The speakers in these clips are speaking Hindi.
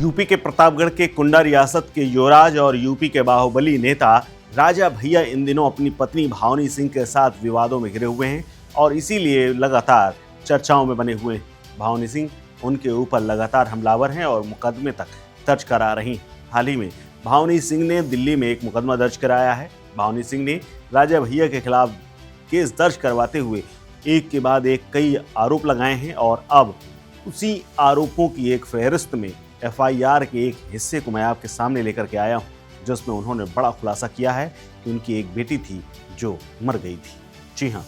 यूपी के प्रतापगढ़ के कुंडा रियासत के युवराज और यूपी के बाहुबली नेता राजा भैया इन दिनों अपनी पत्नी भावनी सिंह के साथ विवादों में घिरे हुए हैं और इसीलिए लगातार चर्चाओं में बने हुए हैं। भावनी सिंह उनके ऊपर लगातार हमलावर हैं और मुकदमे तक दर्ज करा रही। हाल ही में भावनी सिंह ने दिल्ली में एक मुकदमा दर्ज कराया है। भावनी सिंह ने राजा भैया के खिलाफ केस दर्ज करवाते हुए एक के बाद एक कई आरोप लगाए हैं और अब उसी आरोपों की एक फहरिस्त में एफआईआर के एक हिस्से को मैं आपके सामने लेकर के आया हूं, जिसमें उन्होंने बड़ा खुलासा किया है कि उनकी एक बेटी थी जो मर गई थी। जी हां,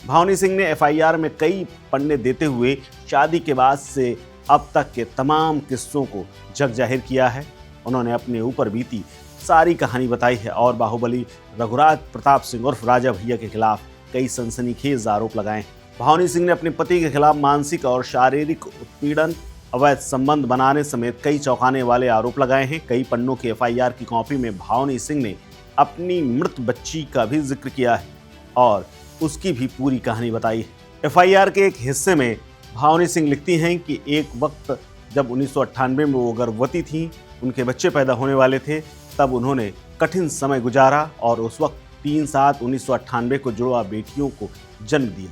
भावनी सिंह ने एफआईआर में कई पन्ने देते हुए शादी के बाद से अब तक के तमाम किस्सों को जग जाहिर किया है। उन्होंने अपने ऊपर बीती सारी कहानी बताई है और बाहुबली रघुराज प्रताप सिंह उर्फ राजा भैया के खिलाफ कई सनसनीखेज आरोप लगाए। भावनी सिंह ने अपने पति के खिलाफ मानसिक और शारीरिक उत्पीड़न, अवैध संबंध बनाने समेत कई चौंकाने वाले आरोप लगाए हैं। कई पन्नों की एफआईआर की कॉपी में भावनी सिंह ने अपनी मृत बच्ची का भी जिक्र किया है और उसकी भी पूरी कहानी बताई है। एफआईआर के एक हिस्से में भावनी सिंह लिखती हैं कि एक वक्त जब 1998 में वो गर्भवती थीं, उनके बच्चे पैदा होने वाले थे, तब उन्होंने कठिन समय गुजारा और उस वक्त 3/7/1998 को जुड़वा बेटियों को जन्म दिया।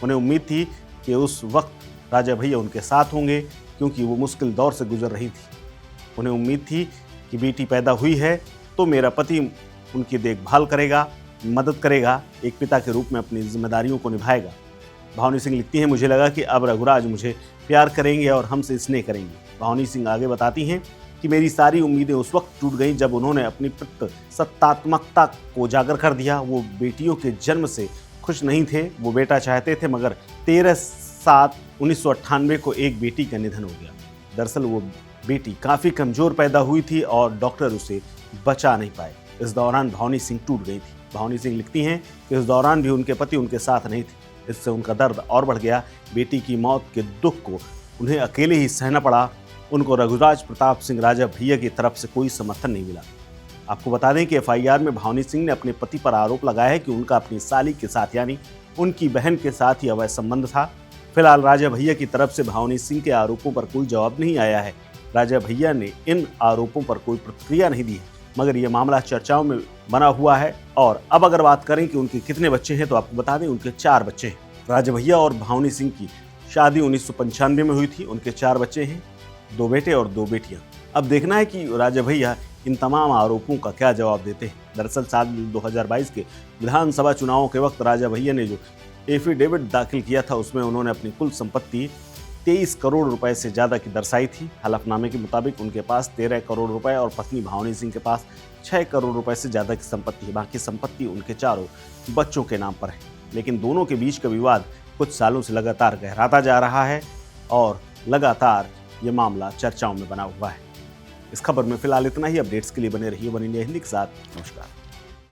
उन्हें उम्मीद थी कि उस वक्त राजा भैया उनके साथ होंगे क्योंकि वो मुश्किल दौर से गुजर रही थी। उन्हें उम्मीद थी कि बेटी पैदा हुई है तो मेरा पति उनकी देखभाल करेगा, मदद करेगा, एक पिता के रूप में अपनी जिम्मेदारियों को निभाएगा। भावनी सिंह लिखती हैं, मुझे लगा कि अब रघुराज मुझे प्यार करेंगे और हमसे स्नेह करेंगे। भावनी सिंह आगे बताती हैं कि मेरी सारी उम्मीदें उस वक्त टूट गईं जब उन्होंने अपनी सत्तात्मकता को उजागर कर दिया। वो बेटियों के जन्म से खुश नहीं थे, वो बेटा चाहते थे, मगर 13/7/1998 को एक बेटी का निधन हो गया। दरअसल वो बेटी काफ़ी कमज़ोर पैदा हुई थी और डॉक्टर उसे बचा नहीं पाए। इस दौरान भावनी सिंह टूट गई थी। भावनी सिंह लिखती हैं कि इस दौरान भी उनके पति उनके साथ नहीं थे। इससे उनका दर्द और बढ़ गया। बेटी की मौत के दुख को उन्हें अकेले ही सहना पड़ा। उनको रघुराज प्रताप सिंह राजा भैया की तरफ से कोई समर्थन नहीं मिला। आपको बता दें कि एफआईआर में भावनी सिंह ने अपने पति पर आरोप लगाया है कि उनका अपनी साली के साथ यानी उनकी बहन के साथ ही अवैध संबंध था। फिलहाल राजा भैया की तरफ से भावनी सिंह के आरोपों पर कोई जवाब नहीं आया है। राजा भैया ने इन आरोपों पर कोई प्रतिक्रिया नहीं दी है, मगर यह मामला चर्चाओं में बना हुआ है। और अब अगर बात करें कि उनके कितने बच्चे हैं, तो आपको बता दें उनके 4 बच्चे हैं। राजा भैया और भावनी सिंह की शादी 1995 में हुई थी। उनके 4 बच्चे हैं, 2 बेटे और 2 बेटियां। अब देखना है कि राजा भैया इन तमाम आरोपों का क्या जवाब देते हैं। दरअसल साल 2022 के विधानसभा चुनावों के वक्त राजा भैया ने जो एफिडेविट दाखिल किया था, उसमें उन्होंने अपनी कुल संपत्ति 23 करोड़ रुपए से ज़्यादा की दर्शाई थी। हलफनामे के मुताबिक उनके पास 13 करोड़ रुपए और पत्नी भावनी सिंह के पास 6 करोड़ रुपए से ज़्यादा की संपत्ति है। बाकी संपत्ति उनके चारों बच्चों के नाम पर है। लेकिन दोनों के बीच का विवाद कुछ सालों से लगातार गहराता जा रहा है और लगातार ये मामला चर्चाओं में बना हुआ है। इस खबर में फिलहाल इतना ही। अपडेट्स के लिए बने रहिए वन इंडिया हिंदी के साथ। नमस्कार।